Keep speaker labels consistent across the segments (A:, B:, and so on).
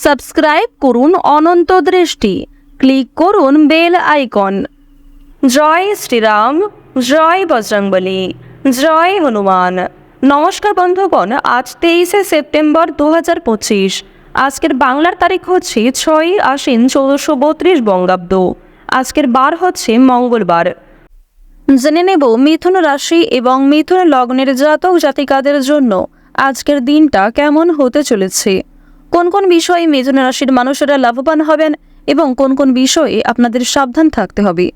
A: Subscribe করুন অনন্ত দৃষ্টি, click করুন বেল আইকন। জয় শ্রীরাম, জয় বজরংবলী, জয় হনুমান। নমস্কার বন্ধুগণ, আজ 23শে সেপ্টেম্বর 2025। আজকের বাংলার তারিখ হচ্ছে 6ই আশ্বিন 1432 বঙ্গাব্দ। আজকের বার হচ্ছে মঙ্গলবার। জেনে নেব মিথুন রাশি এবং মিথুন লগ্নের জাতক জাতিকাদের জন্য আজকের দিনটা কেমন হতে চলেছে, কোন কোন বিষয়ে মিথুন রাশির মানুষেরা লাভবান হবেন এবং কোন কোন বিষয়ে আপনাদের সাবধান থাকতে হবে।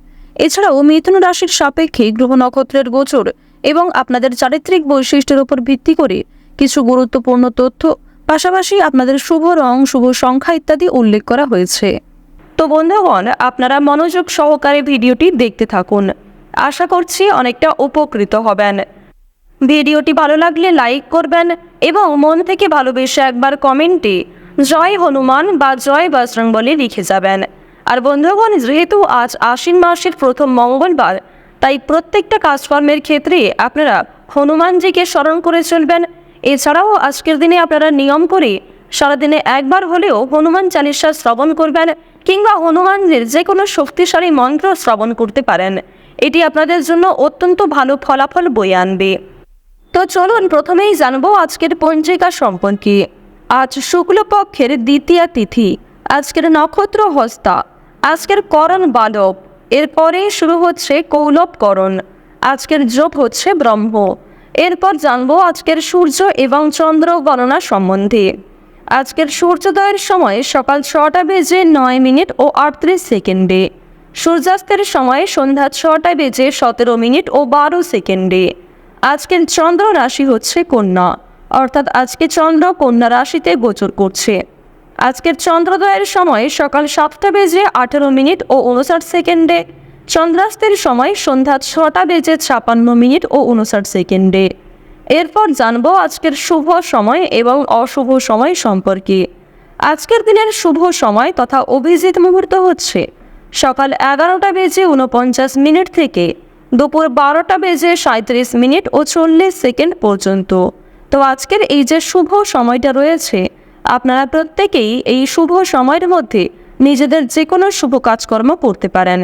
A: এছাড়াও মিথুন রাশির সাপেক্ষে গ্রহ নক্ষত্রের গোচর এবং আপনাদের চারিত্রিক বৈশিষ্ট্যের উপর ভিত্তি করে কিছু গুরুত্বপূর্ণ তথ্য, পাশাপাশি আপনাদের শুভ রং, শুভ সংখ্যা ইত্যাদি উল্লেখ করা হয়েছে। তো বন্ধুগণ, আপনারা মনোযোগ সহকারে ভিডিওটি দেখতে থাকুন। আশা করছি অনেকটা উপকৃত হবেন। ভিডিওটি ভালো লাগলে লাইক করবেন এবং মন থেকে ভালোবেসে একবার কমেন্টে জয় হনুমান বা জয় বজরংবলী লিখে যাবেন। আর বন্ধুগণ, যেহেতু আজ আশ্বিন মাসের প্রথম মঙ্গলবার, তাই প্রত্যেকটা কাজকর্মের ক্ষেত্রে আপনারা হনুমানজিকে স্মরণ করে চলবেন। এছাড়াও আজকের দিনে আপনারা নিয়ম করে সারাদিনে একবার হলেও হনুমান চালিসা শ্রবণ করবেন কিংবা হনুমানজির যে কোনো শক্তিশালী মন্ত্র শ্রবণ করতে পারেন। এটি আপনাদের জন্য অত্যন্ত ভালো ফলাফল বয়ে আনবে। তো চলুন প্রথমেই জানবো আজকের পঞ্জিকা সম্পর্কে। আজ শুক্লপক্ষের দ্বিতীয়া তিথি, আজকের নক্ষত্র হস্তা, আজকের করণ বালব, এরপরে শুরু হচ্ছে কৌলবকরণ, আজকের যোগ হচ্ছে ব্রহ্ম। এরপর জানবো আজকের সূর্য এবং চন্দ্র গণনা সম্বন্ধে। আজকের সূর্যোদয়ের সময় সকাল 6টা বেজে 9 মিনিট ও 38 সেকেন্ডে, সূর্যাস্তের সময় সন্ধ্যা 6টা বেজে 17 মিনিট ও 12 সেকেন্ডে। আজকের চন্দ্র রাশি হচ্ছে কন্যা, অর্থাৎ আজকে চন্দ্র কন্যা রাশিতে গোচর করছে। আজকের চন্দ্রোদয়ের সময় সকাল 7টা বেজে 18 মিনিট ও 59 সেকেন্ডে, চন্দ্রাস্তের সময় সন্ধ্যা 6টা বেজে 56 মিনিট ও 59 সেকেন্ডে। এরপর জানবো আজকের শুভ সময় এবং অশুভ সময় সম্পর্কে। আজকের দিনের শুভ সময় তথা অভিজিৎ মুহূর্ত হচ্ছে সকাল 11টা বেজে 49 মিনিট থেকে দুপুর 12টা বেজে 37 মিনিট ও 40 সেকেন্ড পর্যন্ত। তো আজকের এই যে শুভ সময়টা রয়েছে, আপনারা প্রত্যেকেই এই শুভ সময়ের মধ্যে নিজেদের যে কোনো শুভ কাজকর্ম করতে পারেন।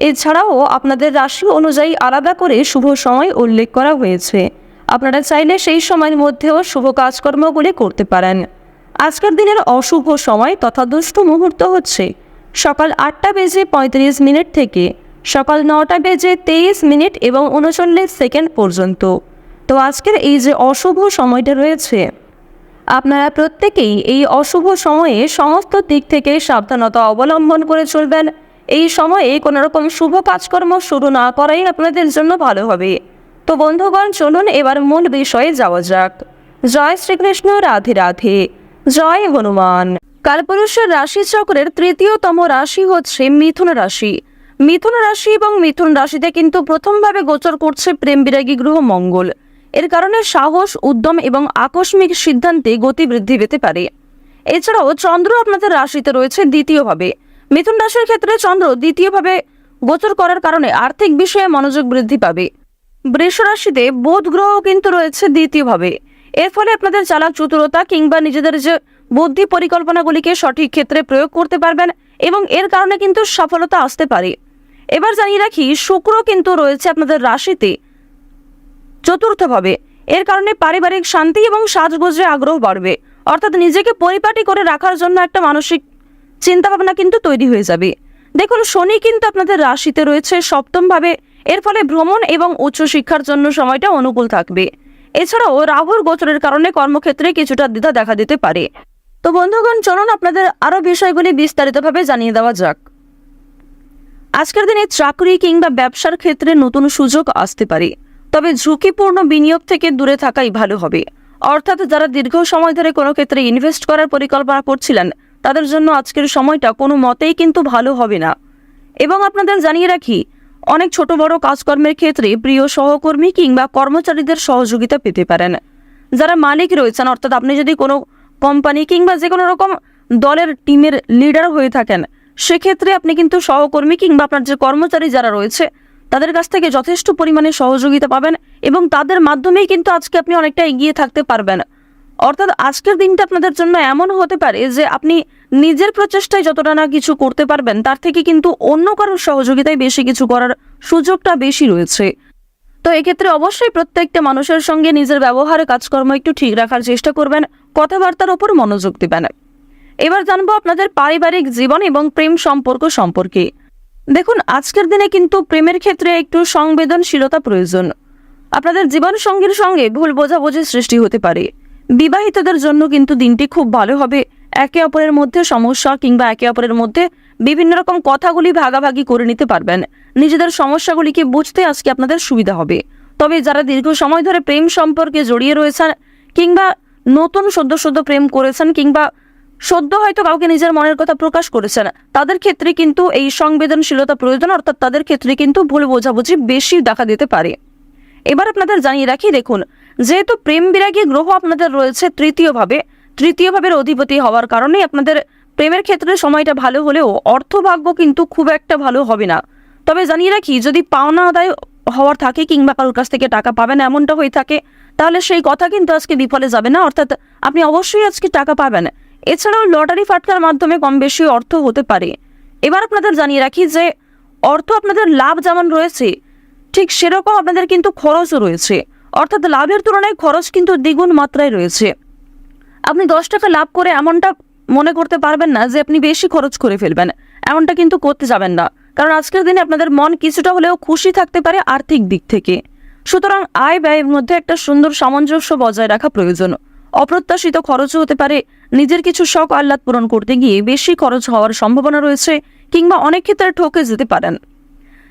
A: এছাড়াও আপনাদের রাশি অনুযায়ী আলাদা করে শুভ সময় উল্লেখ করা হয়েছে, আপনারা চাইলে সেই সময়ের মধ্যেও শুভ কাজকর্মগুলি করতে পারেন। আজকের দিনের অশুভ সময় তথা দুষ্ট মুহূর্ত হচ্ছে সকাল 8টা বেজে 35 মিনিট থেকে সকাল 9টা বেজে 23 মিনিট এবং 39 সেকেন্ড পর্যন্ত। তো আজকের এই যে অশুভ সময়টা রয়েছে, আপনারা প্রত্যেকেই এই অশুভ সময়ে সমস্ত দিক থেকে সাবধানতা অবলম্বন করে চলবেন। এই সময়ে কোনো রকম শুভ কাজকর্ম শুরু না করাই আপনাদের জন্য ভালো হবে। তো বন্ধুগণ, চলুন এবার মূল বিষয়ে যাওয়া যাক। জয় শ্রীকৃষ্ণ, রাধে রাধে, জয় হনুমান। কালপুরুষের রাশিচক্রের তৃতীয়তম রাশি হচ্ছে মিথুন রাশি। মিথুন রাশি এবং মিথুন রাশিতে কিন্তু প্রথমভাবে গোচর করছে প্রেম বিরাগী গ্রহ মঙ্গল। এর কারণে সাহস, উদ্যম এবং আকস্মিক সিদ্ধান্তে গতি বৃদ্ধি পেতে পারে। এছাড়াও চন্দ্র আপনাদের রাশিতে রয়েছে দ্বিতীয়ভাবে। মিথুন রাশির ক্ষেত্রে চন্দ্র দ্বিতীয়ভাবে গোচর করার কারণে আর্থিক বিষয়ে মনোযোগ বৃদ্ধি পাবে। বৃষ রাশিতে বুধ গ্রহ কিন্তু রয়েছে দ্বিতীয়ভাবে। এর ফলে আপনাদের চালাক চতুরতা কিংবা নিজেদের যে বুদ্ধি পরিকল্পনাগুলিকে সঠিক ক্ষেত্রে প্রয়োগ করতে পারবেন এবং এর কারণে কিন্তু সফলতা আসতে পারে। এবার জানিয়ে রাখি, শুক্র কিন্তু রয়েছে আপনাদের রাশিতে চতুর্থভাবে। এর কারণে পারিবারিক শান্তি এবং সাজগোজে আগ্রহ বাড়বে, অর্থাৎ নিজেকে পরিপাটি করে রাখার জন্য একটা মানসিক চিন্তাভাবনা কিন্তু তৈরি হয়ে যাবে। দেখুন, শনি কিন্তু আপনাদের রাশিতে রয়েছে সপ্তমভাবে। এর ফলে ভ্রমণ এবং উচ্চশিক্ষার জন্য সময়টা অনুকূল থাকবে। এছাড়াও রাহুর গোচরের কারণে কর্মক্ষেত্রে কিছুটা দ্বিধা দেখা দিতে পারে। তো বন্ধুগণ, চলুন আপনাদের আরও বিষয়গুলি বিস্তারিতভাবে জানিয়ে দেওয়া যাক। আজকের দিনে চাকরি কিংবা ব্যবসার ক্ষেত্রে নতুন সুযোগ আসতে পারে, তবে ঝুঁকিপূর্ণ বিনিয়োগ থেকে দূরে থাকাই ভালো হবে। অর্থাৎ যারা দীর্ঘ সময় ধরে কোনো ক্ষেত্রে ইনভেস্ট করার পরিকল্পনা করছিলেন, তাদের জন্য আজকের সময়টা কোনো মতেই কিন্তু ভালো হবে না। এবং আপনাদের জানিয়ে রাখি, অনেক ছোট বড় কাজকর্মের ক্ষেত্রে প্রিয় সহকর্মী কিংবা কর্মচারীদের সহযোগিতা পেতে পারেন। যারা মালিক রয়েছেন, অর্থাৎ আপনি যদি কোনো কোম্পানি কিংবা যে কোনো রকম দলের টিমের লিডার হয়ে থাকেন, সেক্ষেত্রে আপনি কিন্তু সহকর্মী কিংবা আপনার যে কর্মচারী যারা রয়েছে তাদের কাছ থেকে যথেষ্ট পরিমাণে সহযোগিতা পাবেন এবং তাদের মাধ্যমেই কিন্তু আজকে আপনি অনেকটা এগিয়ে থাকতে পারবেন। অর্থাৎ আজকের দিনটা আপনাদের জন্য এমন হতে পারে যে আপনি নিজের প্রচেষ্টায় যতটা না কিছু করতে পারবেন তার থেকে কিন্তু অন্য কারোর সহযোগিতায় বেশি কিছু করার সুযোগটা বেশি রয়েছে। তো এক্ষেত্রে অবশ্যই প্রত্যেকটা মানুষের সঙ্গে নিজের ব্যবহার কাজকর্ম একটু ঠিক রাখার চেষ্টা করবেন, কথাবার্তার ওপর মনোযোগ দিবেন। এবার জানবো আপনাদের পারিবারিক জীবন এবং প্রেম সম্পর্ক সম্পর্কে। দেখুন, আজকের দিনে কিন্তু প্রেমের ক্ষেত্রে একটু সংবেদনশীলতা প্রয়োজন। আপনাদের জীবন সঙ্গীর সঙ্গে ভুল বোঝাবুঝির সৃষ্টি হতে পারে। বিবাহিতদের জন্য কিন্তু দিনটি খুব ভালো হবে। একে অপরের মধ্যে সমস্যা কিংবা একে অপরের মধ্যে বিভিন্ন রকম কথাগুলি ভাগাভাগি করে নিতে পারবেন। নিজেদের সমস্যাগুলিকে বুঝতে আজকে আপনাদের সুবিধা হবে। তবে যারা দীর্ঘ সময় ধরে প্রেম সম্পর্কে জড়িয়ে রয়েছেন কিংবা নতুন সদ্য প্রেম করেছেন কিংবা সদ্য হয়তো কাউকে নিজের মনের কথা প্রকাশ করেছেন, তাদের ক্ষেত্রে কিন্তু এই সংবেদনশীলতা প্রয়োজন, অর্থাৎ তাদের ক্ষেত্রে কিন্তু ভুল বোঝাবুঝি বেশি দেখা দিতে পারে। এবার আপনাদের জানিয়ে রাখি, দেখুন, যেহেতু প্রেম বিরাগী গ্রহ আপনাদের রয়েছে তৃতীয় ভাবের অধিপতি হওয়ার কারণে আপনাদের প্রেমের ক্ষেত্রে সময়টা ভালো হলেও অর্থভাগ্য কিন্তু খুব একটা ভালো হবে না। তবে জানিয়ে রাখি, যদি পাওনা আদায় হওয়ার থাকে কিংবা কারোর কাছ থেকে টাকা পাবেন এমনটা হয়ে থাকে, তাহলে সেই কথা কিন্তু আজকে বিফলে যাবে না, অর্থাৎ আপনি অবশ্যই আজকে টাকা পাবেন। এছাড়াও লটারি ফাটকার মাধ্যমে কম বেশি অর্থ হতে পারে। এবার আপনাদের জানিয়ে রাখি যে অর্থ আপনাদের লাভ যেমন রয়েছে ঠিক সেরকম আপনাদের কিন্তু খরচও রয়েছে, অর্থাৎ লাভের তুলনায় খরচ কিন্তু দ্বিগুণ মাত্রায় রয়েছে। আপনি 10 টাকা লাভ করে এমনটা মনে করতে পারবেন না যে আপনি বেশি খরচ করে ফেলবেন, এমনটা কিন্তু করতে যাবেন না, কারণ আজকের দিনে আপনাদের মন কিছুটা হলেও খুশি থাকতে পারে আর্থিক দিক থেকে। সুতরাং আয় ব্যয়ের মধ্যে একটা সুন্দর সামঞ্জস্য বজায় রাখা প্রয়োজন। অপ্রত্যাশিত খরচও হতে পারে। নিজের কিছু শখ আহ্লাদ পূরণ করতে গিয়ে বেশি খরচ হওয়ার সম্ভাবনা রয়েছে কিংবা অনেক ক্ষেত্রে ঠকে যেতে পারেন।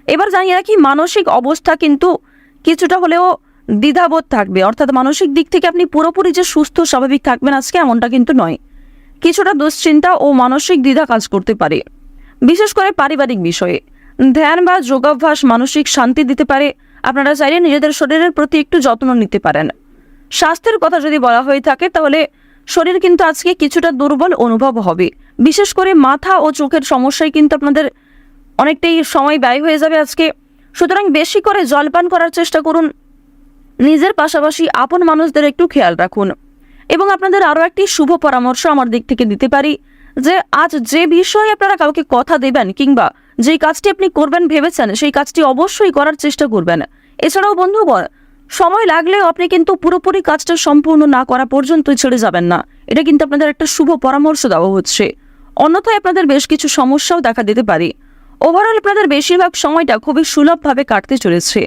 A: এবার জানিয়ে রাখি, মানসিক অবস্থা কিন্তু কিছুটা হলেও দ্বিধাবোধ থাকবে, অর্থাৎ মানসিক দিক থেকে আপনি পুরোপুরি যে সুস্থ স্বাভাবিক থাকবেন আজকে এমনটা কিন্তু নয়। কিছুটা দুশ্চিন্তা ও মানসিক দ্বিধা কাজ করতে পারে, বিশেষ করে পারিবারিক বিষয়ে। ধ্যান বা যোগাভ্যাস মানসিক শান্তি দিতে পারে। আপনারা চাইলে নিজেদের শরীরের প্রতি একটু যত্ন নিতে পারেন। স্বাস্থ্যের কথা যদি বলা হয়ে থাকে তাহলে শরীর কিন্তু আজকে কিছুটা দুর্বল অনুভব হবে, বিশেষ করে মাথা ও চোখের সমস্যায় কিন্তু আপনাদের অনেকটাই সময় ব্যয় হয়ে যাবে আজকে। সুতরাং বেশি করে জলপান করার চেষ্টা করুন। নিজের পাশাপাশি আপন মানুষদের একটু খেয়াল রাখুন। এবং আপনাদের আরও একটি শুভ পরামর্শ আমার দিক থেকে দিতে পারি যে আজ যে বিষয়ে আপনারা কাউকে কথা দেবেন কিংবা যেই কাজটি আপনি করবেন ভেবেছেন সেই কাজটি অবশ্যই করার চেষ্টা করবেন। এছাড়াও বন্ধুগণ, সময় লাগলেও আপনি কিন্তু পুরোপুরি কাজটা সম্পূর্ণ না করা পর্যন্তই ছেড়ে যাবেন না, এটা কিন্তু আপনাদের একটা শুভ পরামর্শ দেওয়া হচ্ছে। অন্যথায় আপনাদের বেশ কিছু সমস্যাও দেখা দিতে পারে। ওভারঅল আপনাদের বেশিরভাগ সময়টা খুবই সুলভভাবে কাটতে চলেছে।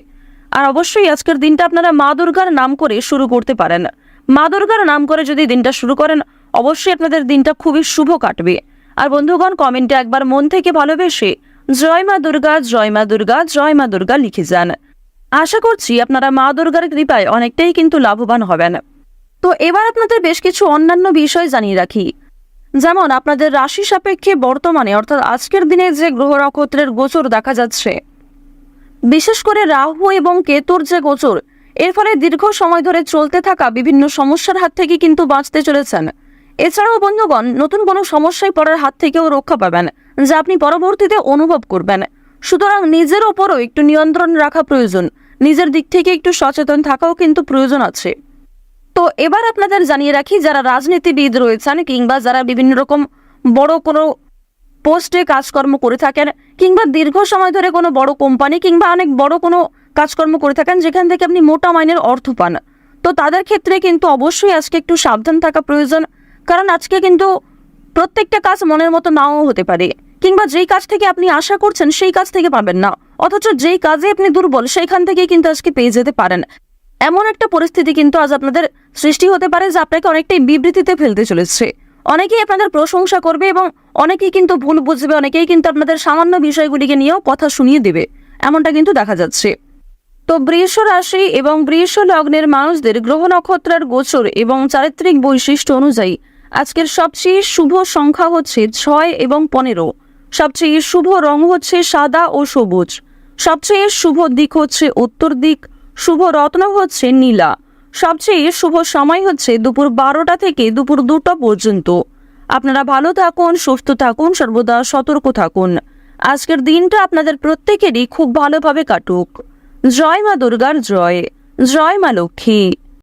A: আর অবশ্যই আজকের দিনটা আপনারা মা দুর্গার নাম করে শুরু করতে পারেন। মা দুর্গার নাম করে যদি দিনটা শুরু করেন অবশ্যই আপনাদের দিনটা খুবই শুভ কাটবে। আর বন্ধুগণ, কমেন্টে একবার মন থেকে ভালোবেসে জয় মা দুর্গা, জয় মা দুর্গা, জয় মা দুর্গা লিখে যান। আশা করছি আপনারা মা দুর্গার কৃপায় অনেকটাই কিন্তু লাভবান হবেন। তো এবার আপনাদের বেশ কিছু অন্যান্য বিষয় জানিয়ে রাখি, যেমন আপনাদের রাশি সাপেক্ষে বর্তমানে অর্থাৎ আজকের দিনে যে গ্রহ নক্ষত্রের গোচর দেখা যাচ্ছে, বিশেষ করে রাহু এবং কেতুর যে গোচর, এর ফলে দীর্ঘ সময় ধরে চলতে থাকা বিভিন্ন সমস্যার হাত থেকে কিন্তু বাঁচতে চলেছেন। এছাড়াও বন্ধুগণ, নতুন কোনো সমস্যায় পড়ার হাত থেকেও রক্ষা পাবেন, যা আপনি পরবর্তীতে অনুভব করবেন। সুতরাং নিজের ওপরও একটু নিয়ন্ত্রণ রাখা প্রয়োজন, নিজের দিক থেকে একটু সচেতন থাকাও কিন্তু প্রয়োজন আছে। তো এবার আপনাদের জানিয়ে রাখি, যারা রাজনীতিবিদ রয়েছেন কিংবা যারা বিভিন্ন রকম বড় কোনো পোস্টে কাজকর্ম করে থাকেন কিংবা দীর্ঘ সময় ধরে কোনো বড় কোম্পানি কিংবা অনেক বড় কোনো কাজকর্ম করে থাকেন যেখান থেকে আপনি মোটা মাইনের অর্থ পান, তো তাদের ক্ষেত্রে কিন্তু অবশ্যই আজকে একটু সাবধান থাকা প্রয়োজন। কারণ আজকে কিন্তু প্রত্যেকটা কাজ মনের মতো নাও হতে পারে, কিংবা যেই কাজ থেকে আপনি আশা করছেন সেই কাজ থেকে পাবেন না, অথচ যেই কাজে আপনি দুর্বল সেইখান থেকেই কিন্তু আজকে পেয়ে যেতে পারেন। এমন একটা পরিস্থিতি কিন্তু আজ আপনাদের সৃষ্টি হতে পারে যা আপনাকে অনেকটাই বিবৃতিতে ফেলতে চলেছে। অনেকেই আপনাদের প্রশংসা করবে এবং অনেকেই কিন্তু ভুল বুঝবে, অনেকেই কিন্তু আপনাদের সামান্য বিষয়গুলিকে নিয়েও কথা শুনিয়ে দেবে, এমনটা কিন্তু দেখা যাচ্ছে। তো বৃষ রাশি এবং বৃষ লগ্নের মানুষদের গ্রহ নক্ষত্রের গোচর এবং চারিত্রিক বৈশিষ্ট্য অনুযায়ী আজকের সবচেয়ে শুভ সংখ্যা হচ্ছে 6 এবং 15। সবচেয়ে শুভ রং হচ্ছে সাদা ও সবুজ। সবচেয়ে শুভ দিক হচ্ছে উত্তর দিক। শুভ রত্ন হচ্ছে নীলা। সবচেয়ে শুভ সময় হচ্ছে দুপুর 12টা থেকে দুপুর 2টা পর্যন্ত। আপনারা ভালো থাকুন, সুস্থ থাকুন, সর্বদা সতর্ক থাকুন। আজকের দিনটা আপনাদের প্রত্যেকেরই খুব ভালোভাবে কাটুক। জয় মা দুর্গার জয়, জয় মা লক্ষ্মী।